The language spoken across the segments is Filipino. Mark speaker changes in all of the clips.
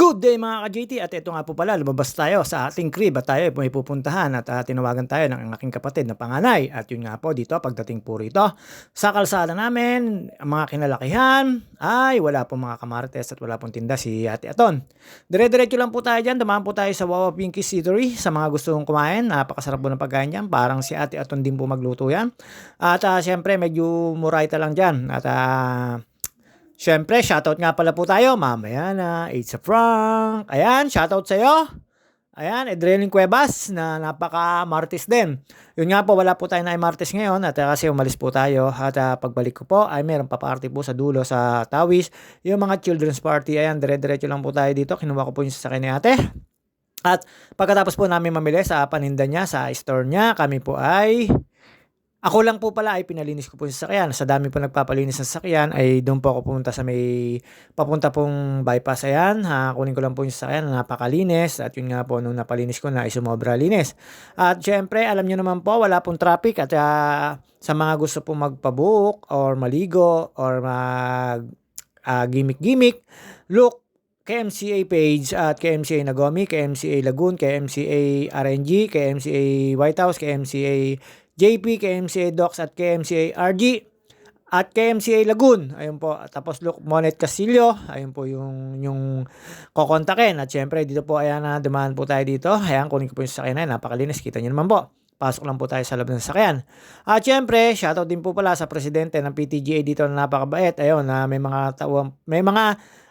Speaker 1: Good day mga ka-JT, at ito nga po pala, lumabas tayo sa ating crib at tayo ay may pupuntahan at tinawagan tayo ng aking kapatid na panganay. At yun nga po dito, pagdating po rito sa kalsada namin, ang mga kinalakihan ay wala pong mga kamarites at wala pong tinda si Ate Aton. Dire-diretso lang po tayo dyan, dumaan po tayo sa Wawa Pinky Eatery sa mga gustong kumain. Napakasarap po ng pagkain dyan, parang si Ate Aton din po magluto yan. At syempre medyo murayta lang dyan at syempre, shoutout nga pala po tayo. Mamaya na, it's a prank. Ayan, shoutout sa'yo. Ayan, Edreling Cuevas na napaka-martis din. Yun nga po, wala po tayo na martis ngayon at kasi umalis po tayo. At pagbalik ko po ay meron pa party po sa dulo sa Tawis. Yung mga children's party, ayan, dire-diretso lang po tayo dito. Kinuha ko po yung sasakyan ni ate. At pagkatapos po namin mamili sa paninda niya, sa store niya, kami po ay... Ako lang po pala ay pinalinis ko po yung sasakyan. Sa dami po nagpapalinis ng sasakyan ay doon po ako pumunta sa may papunta pong bypass. Ayan, kunin ko lang po yung sasakyan na napakalinis. At yun nga po nung napalinis ko na isumobra linis. At syempre alam nyo naman po wala pong traffic. At sa mga gusto po magpabook or maligo or mag gimmick-gimmick, look, KMCA page at KMCA Nagomi, KMCA Lagoon, KMCA RNG, KMCA White House, KMCA JP, KMCA Docs at KMCA RG at KMCA Lagoon. Ayun po. Tapos look, Monet Castillo. Ayun po yung kokontakin. At syempre dito po, ayan na, dumaan po tayo dito. Ayan, kunin ko po yung sasakyan na. Napakalinis. Kita nyo naman po. Pasok lang po tayo sa loob ng sasakyan. At syempre, shoutout din po pala sa presidente ng PTGA dito na napakabait. Ayun, na may mga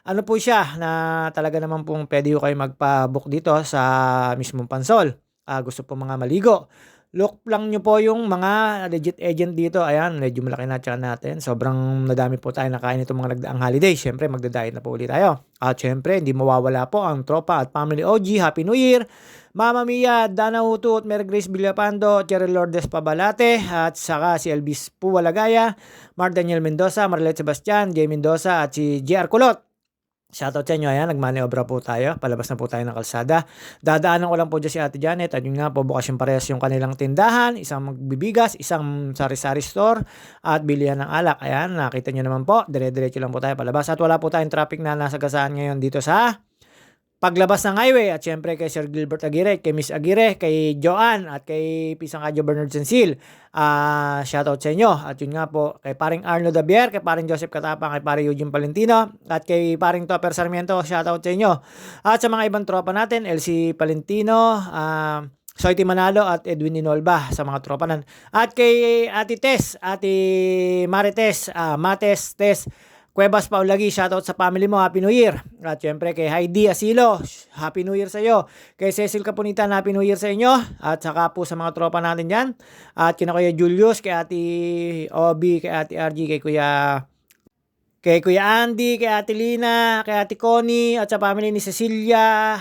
Speaker 1: ano po siya na talaga naman pong pwede kayo magpa-book dito sa mismong Pansol. Gusto po mga maligo. Look lang nyo po yung mga legit agent dito. Ayan, medyo malaki na tiyan natin. Sobrang nadami po tayo nakain itong mga nagdaang holiday. Siyempre, magda-diet na po ulit tayo. At siyempre, hindi mawawala po ang tropa at family OG. Happy New Year! Mama Mia, Dana Huto at Mary Grace Villapando, Cheryl Lourdes Pabalate, at saka si Elvis Puwalagaya, Mark Daniel Mendoza, Marlet Sebastian, Jay Mendoza, at si JR Kulot. Shoutout sa inyo, ayan, nagmaniobra po tayo, palabas na po tayo ng kalsada. Dadaanan ko lang po dyan si Ate Janet, at yun nga po, bukas yung parehas yung kanilang tindahan, isang magbibigas, isang sari-sari store, at bilihan ng alak. Ayan, nakita nyo naman po, dire-diretso lang po tayo palabas, at wala po tayong traffic na nasagasaan ngayon dito sa paglabas ng highway. At syempre kay Sir Gilbert Aguirre, kay Miss Aguirre, kay Joanne, at kay Pisang Kadyo Bernard Sensil. Shoutout sa inyo. At yun nga po, kay paring Arno Dabier, kay paring Joseph Katapang, kay paring Eugene Palentino, at kay paring Topper Sarmiento, shoutout sa inyo. At sa mga ibang tropa natin, LC Palentino, Soiti Manalo at Edwin Inolba sa mga tropa nan. At kay Ate Tess, Ate Marites, Mates, Tess, Cuevas Paulagi, shoutout sa family mo, Happy New Year. At syempre kay Heidi Asilo, Happy New Year sa iyo. Kay Cecil Caponitan, Happy New Year sa inyo. At saka po sa mga tropa natin dyan. At kina Kuya Julius, kay Ate Obi, kay Ate RG, kay Kuya Andy, kay Ate Lina, kay Ate Connie, at sa family ni Cecilia,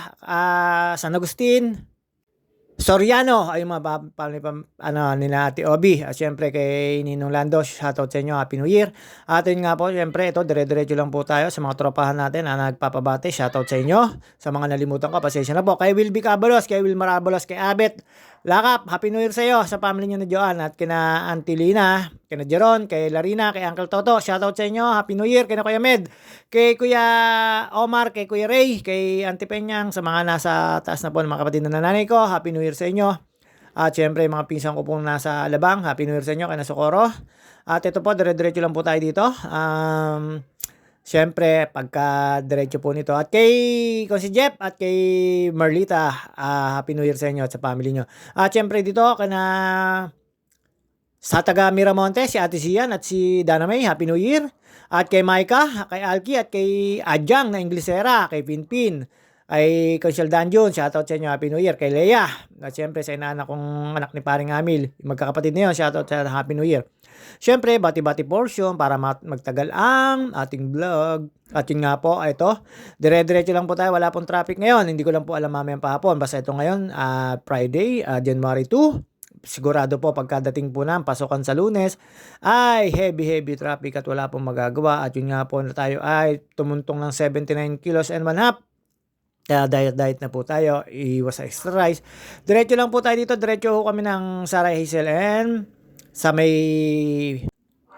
Speaker 1: San Agustin, Soriano, ay mga nila Ate Obi. At syempre kay Ninong Lando, shoutout sa inyo, Happy New Year. At yun nga po, syempre ito, dire-diretso lang po tayo sa mga tropahan natin na nagpapabate. Shoutout sa inyo. Sa mga nalimutan ko, pasensya na po. Kay Will Bicabalos, kay Will Marabalos, kay Abet Lakap, Happy New Year sa iyo, sa family niyo na Joan, at kina Auntie Lina, kina Jeron, kay Larina, kay Uncle Toto, shoutout sa inyo, Happy New Year, kay Kuya Med, kay Kuya Omar, kay Kuya Ray, kay Auntie Peñang, sa mga nasa taas na po ng mga kapatid na nanay ko, Happy New Year sa inyo. At syempre mga pinsan ko po nasa Alabang, Happy New Year sa inyo, kay Socorro. At ito po, dire-diretso lang po tayo dito. Siyempre, pagka diretso po nito. At kay si Jeff at kay Marlita, Happy New Year sa inyo at sa family nyo. At siyempre dito, sa taga Miramonte, si Ate Sian at si Dana May, Happy New Year. At kay Maika, kay Alki, at kay Adjang na Inglesera, kay Pinpin, ay Conchel Danjun, shoutout sa inyo, Happy New Year. Kay Leia, at siyempre sa inaanak kong anak ni Paring Amil, magkakapatid na yun, shoutout sa Happy New Year. Siyempre, bati-bati portion para magtagal ang ating vlog. At yun nga po, ito, dire-diretso lang po tayo, wala pong traffic ngayon. Hindi ko lang po alam mamayang pahapon. Basta ito ngayon, Friday, January 2. Sigurado po pagkadating po ng pasukan sa Lunes ay heavy traffic at wala pong magagawa. At yun nga po na tayo ay tumuntong ng 79 kilos and 1/2. Kaya diet na po tayo, iwas sa extra rice. Diretso lang po tayo dito, diretso kami ng Sarah Hazel and sa may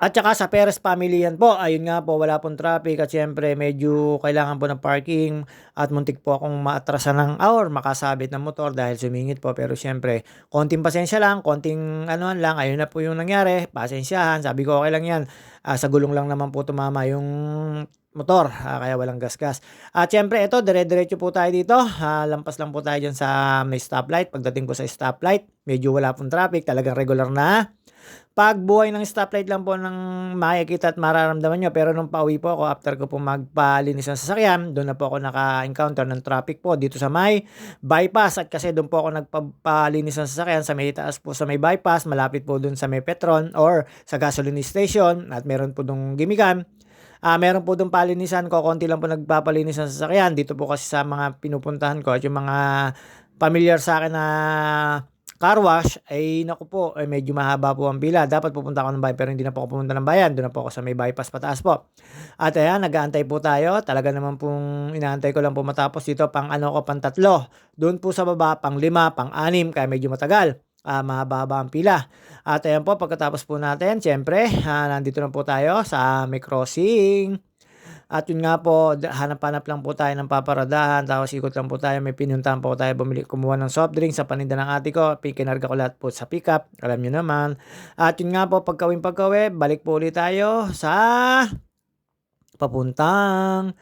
Speaker 1: At saka sa Perez Pamilihan po, ayun nga po, wala pong traffic at siyempre medyo kailangan po ng parking at muntik po akong maatrasan ng or makasabit ng motor dahil sumingit po. Pero siyempre, konting pasensya lang, konting anuhan lang, ayun na po yung nangyari, pasensyahan, sabi ko okay lang yan. Sa gulong lang naman po tumama yung motor, kaya walang gasgas. At siyempre ito, dire-diretso po tayo dito, lampas lang po tayo dyan sa may stoplight. Pagdating po sa stoplight, medyo wala pong traffic, talagang regular na pagbuhay ng stoplight lang po ng makikita at mararamdaman nyo. Pero nung pauwi po ako, after ko po magpalinis ng sasakyan, doon na po ako naka-encounter ng traffic po dito sa may bypass. At kasi doon po ako nagpapalinis ng sasakyan sa may taas po sa may bypass, malapit po doon sa may Petron or sa gasoline station at meron po doon gimikan. Meron po doon palinisan ko, konti lang po nagpapalinis ng sasakyan. Dito po kasi sa mga pinupuntahan ko at yung mga familiar sa akin na car wash, ay naku po, ay medyo mahaba po ang pila. Dapat pupunta ako ng bayan pero hindi na po ako pumunta ng bayan. Doon na po ako sa may bypass pataas po. At ayan, nag-aantay po tayo. Talaga naman pong inaantay ko lang po matapos dito pang pang 3. Doon po sa baba, pang 5, pang 6, kaya medyo matagal. Mahaba ang pila. At ayan po, pagkatapos po natin, syempre, nandito na po tayo sa may crossing. At yun nga po, hanap-hanap lang po tayo ng paparadahan, tapos ikot lang po tayo, may pinuntahan po tayo kumuha ng soft drink sa paninda ng ate ko, kinarga ko lahat po sa pickup, alam nyo naman. At yun nga po, pagkawin, balik po ulit tayo sa papuntang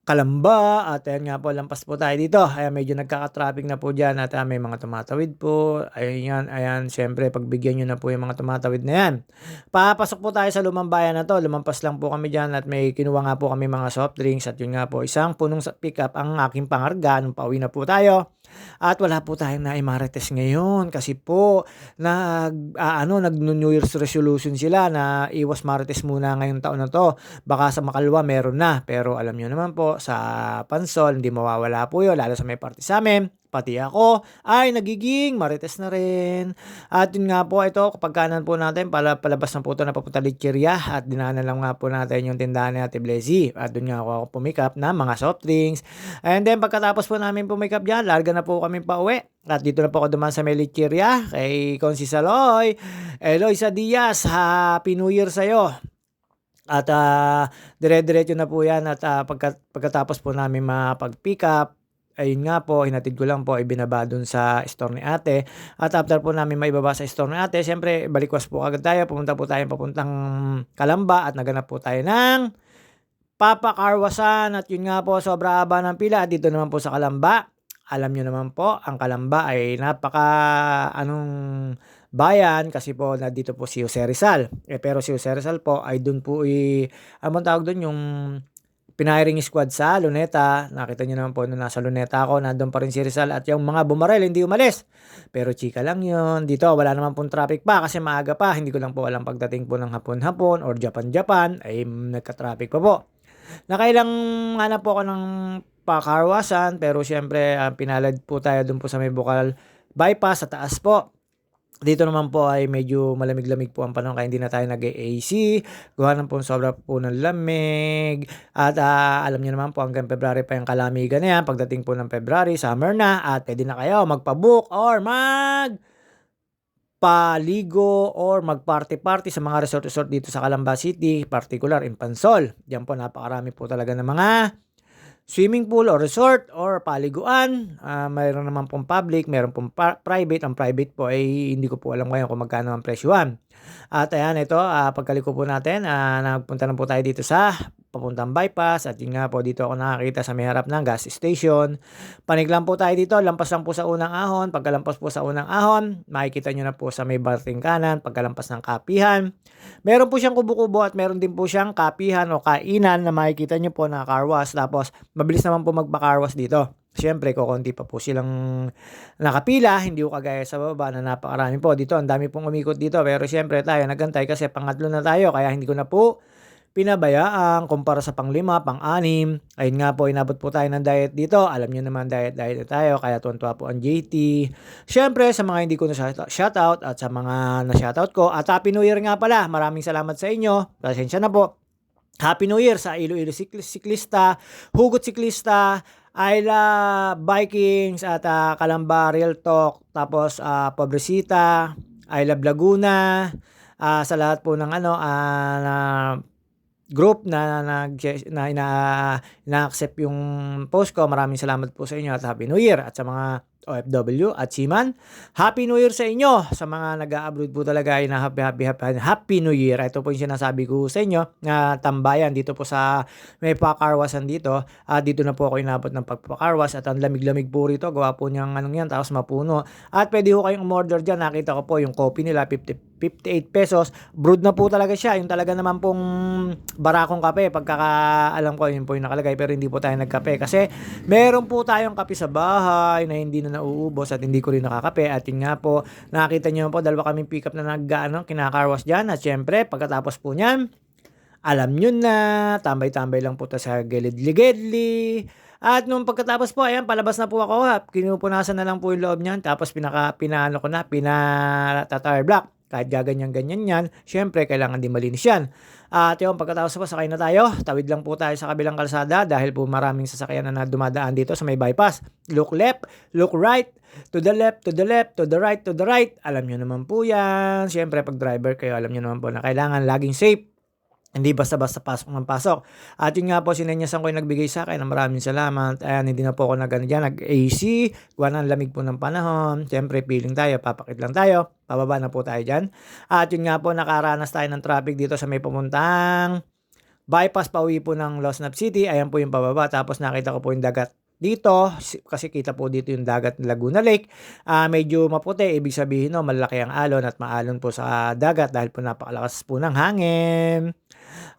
Speaker 1: Kalamba. At ayan nga po, lampas po tayo dito. Ayan, medyo nagkaka-traffic na po dyan at may mga tumatawid po. Ayan, syempre, pagbigyan nyo na po yung mga tumatawid na yan. Papasok po tayo sa lumang bayan na to. Lumampas lang po kami dyan at may kinuha nga po kami mga soft drinks. At yun nga po, isang punong pickup ang aking pangarga nung pauwi na po tayo. At wala po tayong naimarites ngayon kasi po nag-New Year's resolution sila na iwas marites muna ngayong taon na to. Baka sa Makalwa meron na, pero alam nyo naman po sa Pansol hindi mawawala po yun, lalo sa may party sa amin. Pati ako ay nagiging marites na rin. At yun nga po, ito kapag kanan po natin palabas na po ito na papunta Lecheria at dinaanan lang nga po natin yung tindahan ni Ate Blessy. At doon nga ako pumikap na mga soft drinks. And then pagkatapos po namin pumikap dyan, larga na po kami pa uwi. At dito na po ako dumaan sa may Lecheria kay Consi Saloy. Eloisa Diaz, Happy New Year sa'yo. At dire-diretso na po yan at pagkatapos po namin mapag-pick up, ayun nga po, hinatid ko lang po, ibinaba dun sa store ni ate. At after po namin maibaba sa store ni ate, siyempre balikwas po agad tayo, pumunta po tayo papuntang Kalamba at naganap po tayo ng papakarwasan. At yun nga po, sobra haba ng pila. Dito naman po sa Kalamba, alam nyo naman po, ang Kalamba ay bayan kasi po dito po si Jose Rizal. Pero si Jose Rizal po ay dun po tawag dun yung pinahiring squad sa Luneta. Nakita nyo naman po nung nasa Luneta ako, nandun pa rin si Rizal at yung mga bumarel hindi umalis. Pero chika lang yun. Dito wala naman pong traffic pa kasi maaga pa. Hindi ko lang po alam pagdating po ng hapon-hapon or Japan ay nagka-traffic pa po. Nakailang hanap po ako ng pakarwasan pero syempre pinalad po tayo dun po sa may Bukal bypass sa taas po. Dito naman po ay medyo malamig-lamig po ang panahon kaya hindi na tayo nag-AC. Gawa ng po sobra po ng lamig. At alam niyo naman po hanggang February pa yung kalamigan na yan. Pagdating po ng February, summer na at pwede na kayo magpa-book or paligo or mag-party-party sa mga resort dito sa Calamba City, particular in Pansol. Diyan po napakarami po talaga ng mga swimming pool or resort or paliguan. Mayroon naman pong public, mayroon pong private. Ang private po ay hindi ko po alam ngayon kung magkano ang presyuhan. At ayan, ito, pagkaliko po natin, nagpunta na po tayo dito sa papuntang bypass. At yun nga po, dito ako nakakita sa may harap ng gas station. Panig lang po tayo dito, lampas lang po sa unang ahon. Pagkalampas po sa unang ahon, makikita nyo na po sa may barting kanan, pagkalampas ng kapihan. Meron po siyang kubo-kubo at meron din po siyang kapihan o kainan na makikita nyo po na car wash. Tapos, mabilis naman po magpa-car wash dito. Siyempre, kukunti pa po silang nakapila, hindi ko kagaya sa baba na napakarami po. Dito, ang dami pong umikot dito. Pero siyempre tayo, nagantay kasi pangatlo na tayo. Kaya hindi ko na po pinabayaan kumpara sa pang 5, pang 6. Ayun nga po, inabot po tayo ng diet dito. Alam nyo naman, diet na tayo. Kaya tuwan-tuwa po ang JT. Siyempre, sa mga hindi ko na shoutout at sa mga na-shoutout ko. At Happy New Year nga pala. Maraming salamat sa inyo. Pasensya na po. Happy New Year sa Iloilo Siklista, Hugot Siklista, Ayla Vikings at Kalamba Real Talk, tapos Pobrecita, I Love Laguna, sa lahat po ng ano, na group na ina-accept yung post ko. Maraming salamat po sa inyo at Happy New Year. At sa mga OFW at seaman, Happy New Year sa inyo. Sa mga nag-a-abroad po talaga ay na Happy New Year. Ito po yung sinasabi ko sa inyo na tambayan dito po sa may pakarwasan dito. Dito na po ako inabot ng pagpakarwas at ang lamig-lamig po rito. Gawa po niyang anong yan, tapos mapuno. At pwede ko kayong umorder dyan. Nakita ko po yung coffee nila, 58 pesos. Brewed na po talaga siya. Yung talaga naman pong barakong kape. Pagkakaalam ko, yun po yung nakalagay. Pero hindi po tayo nagkape. Kasi meron po tayong kape sa bahay na hindi na nauubos at hindi ko rin nakakape. At yun nga po, nakita nyo po, dalawa kaming pick up na kinakarwas dyan. At syempre, pagkatapos po nyan, alam nyo na, tambay-tambay lang po ta sa gilid-ligidli. At nung pagkatapos po, ayan, palabas na po ako. Kinupunasan na lang po yung loob niyan. Tapos pinaano ko na, pinata-tire block. Kahit gaganyan-ganyan yan, syempre, kailangan din malinis yan. At yung pagkatapos po, sakay na tayo. Tawid lang po tayo sa kabilang kalsada dahil po maraming sasakyan na dumadaan dito sa may bypass. Look left, look right, to the left, to the left, to the right, to the right. Alam nyo naman po yan. Syempre, pag driver kayo, alam nyo naman po na kailangan laging safe. Hindi basta-basta pasok ng pasok. At yun nga po, sinenyasan ko yung nagbigay sa akin. Maraming salamat. Ayan, hindi na po ako nag-AC. Gawa ng lamig po ng panahon. Siyempre, feeling tayo. Papakit lang tayo. Pababa na po tayo dyan. At yun nga po, nakaranas tayo ng traffic dito sa may pamuntang bypass pauwi po ng Losnap City. Ayan po yung pababa. Tapos nakita ko po yung dagat dito, kasi kita po dito yung dagat ng Laguna Lake. Medyo maputi, ibig sabihin no, malaki ang alon at maalon po sa dagat dahil po napakalakas po ng hangin.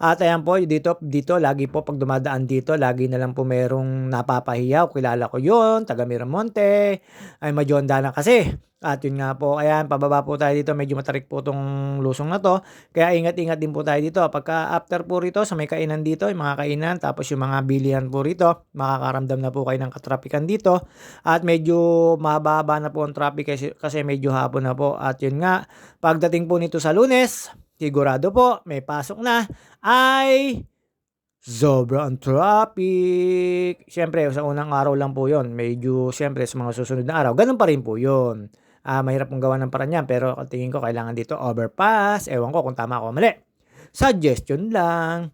Speaker 1: At ayan po, dito lagi po pag dumadaan dito, lagi na lang po merong napapahiyaw. Kilala ko yun, taga Miramonte, ay Majonda na kasi. At yun nga po, ayan, pababa po tayo dito. Medyo matarik po tong lusong na to. Kaya ingat-ingat din po tayo dito. Pagka after po rito, sa may kainan dito, yung mga kainan, tapos yung mga bilihan po rito, makakaramdam na po kayo ng katrapikan dito. At medyo mahaba na po ang traffic kasi medyo hapon na po. At yun nga, pagdating po nito sa Lunes, sigurado po, may pasok na, ay sobra ang traffic. Siyempre, sa unang araw lang po yon. Medyo, siyempre, sa mga susunod na araw, ganun pa rin po yon. Mahirap pong gawa ng paraan yan, pero tingin ko kailangan dito overpass. Ewan ko kung tama ako o mali. Suggestion lang.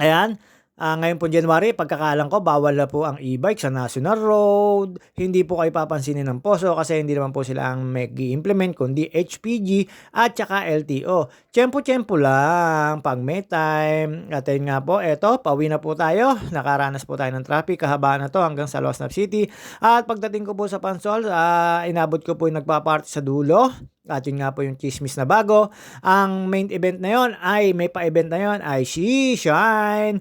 Speaker 1: Ayan. Ngayon po January, pagkakalang ko, bawal na po ang e-bike sa National Road. Hindi po kayo papansinin ng POSO kasi hindi naman po sila ang mag-i-implement kundi HPG at saka LTO. Tiyempo-tiyempo lang pag may time. At yun nga po, eto, pauwi na po tayo. Nakaranas po tayo ng traffic. Kahabaan na to hanggang sa Losnap City. At pagdating ko po sa Pansol, inabot ko po yung nagpa-party sa dulo. At yun nga po yung chismis na bago. Ang main event na yon ay, may pa-event na yon ay Shine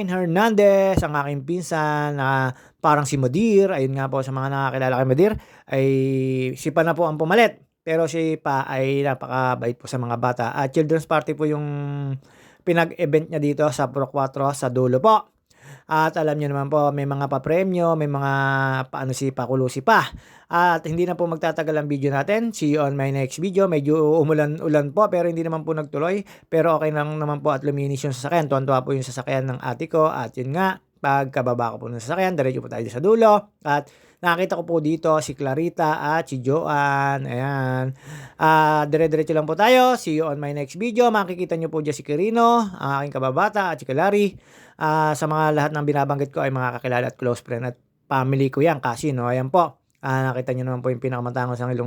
Speaker 1: Hernandez, ang aking pinsan na parang si Modir. Ayun nga po, sa mga nakakilala kay Modir, ay si Pa na po ang pumalit. Pero si Pa ay napakabait po sa mga bata. At children's party po yung pinag-event niya dito sa Pro 4 sa dulo po. At alam niyo naman po, may mga papremyo, may mga pakulusi pa. At hindi na po magtatagal ang video natin. See you on my next video. Medyo umulan-ulan po pero hindi naman po nagtuloy. Pero okay lang naman po at luminis yung sasakyan. Tuwan-tuwa po yung sasakyan ng ate ko. At yun nga, pagkababa ko po ng sasakyan, diretso po tayo sa dulo. At nakita ko po dito si Clarita at si Joanne. Ayan. Dire-diretso lang po tayo. See you on my next video. Makikita nyo po dyan si Kirino, ang aking kababata, at si Kalari. Sa mga lahat ng binabanggit ko ay mga kakilala at close friend at family ko yan kasi no. Ayan po. Nakita nyo naman po yung pinakamatangos ng ilong